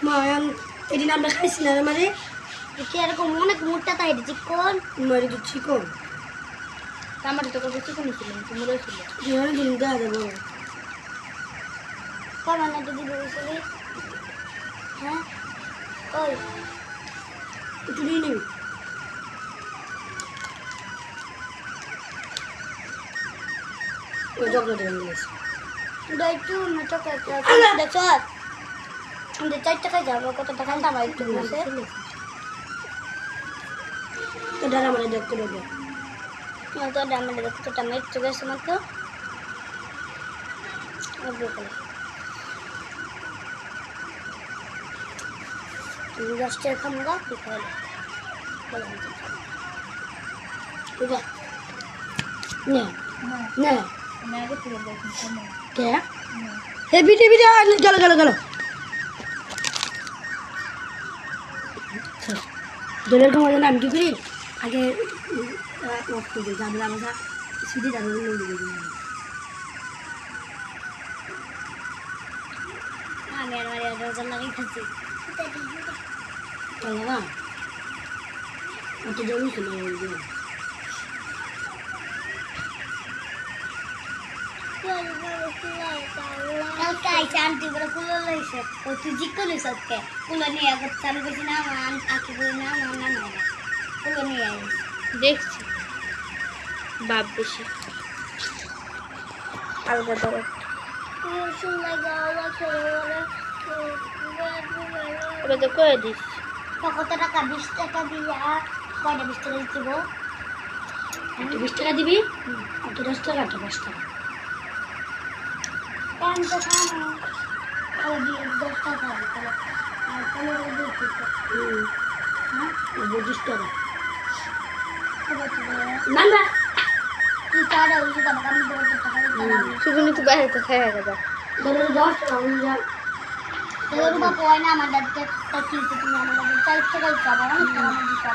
মা এদিন আমরা খাইছিলাম মানে কি এরকম অনেক মোটা তাই চিকন মারি তো চিকন আমার তো কত চিকন ছিল তোমরা ছিল জীবনে দিন দেওয়া যাবো কমান না দিদি বলছিলি হ্যাঁ ওই একটু নিয়ে নিবি ওই চকলেট এনেছি একটু না চকলেট দেখছ আমাদের 4 টাকায় যাবো কত টাকা দাম একটু আছে তো ডালা মানে দেখতে দেবো তো দাম দেখতে টাকা একটু গেছে মাত্র তুমি 10 টাকা খামগা কি খাইলে বুঝা নে নে কে হে বিটি বিটি চলো চলো চলো দলের খাওয়ার নাম কি করি আগে অফ করে দিই তারপরে আমরা সুদি তারপরে লোক দিয়ে দিই আমি আর মারিয়া রোজার লাগি খাচ্ছি চলো না অত জমি ছিল কালকে আইসে আন্টি বলে কুলো লইছে ও তুই জিজ্ঞো লইছ আজকে কুলো নিয়ে করতে আমি বলছি না আমার আঁকি বলি না আমার না নাই কুলো নিয়ে আইস দেখছি বাপ বেশি আলাদা ধরো ওটা তো করে দিস কত টাকা 20 টাকা দিয়া কয়টা 20 টাকা দিব 20 টাকা দিবি অত 10 টাকা তো 5 টাকা কেন তো খানো ওই 10 টাকা আর কোনো দিতে হ্যাঁ 20 টাকা না না তুই তারা ওই টাকা আমি দেবো টাকা শুধু তো বাইরে তো খাওয়া যাবে ধরো 10 টাকা আমি যা তোর বাবা হয় না আমার দাদা কি তুমি আমার 4 টাকা খাবার আমি দিতে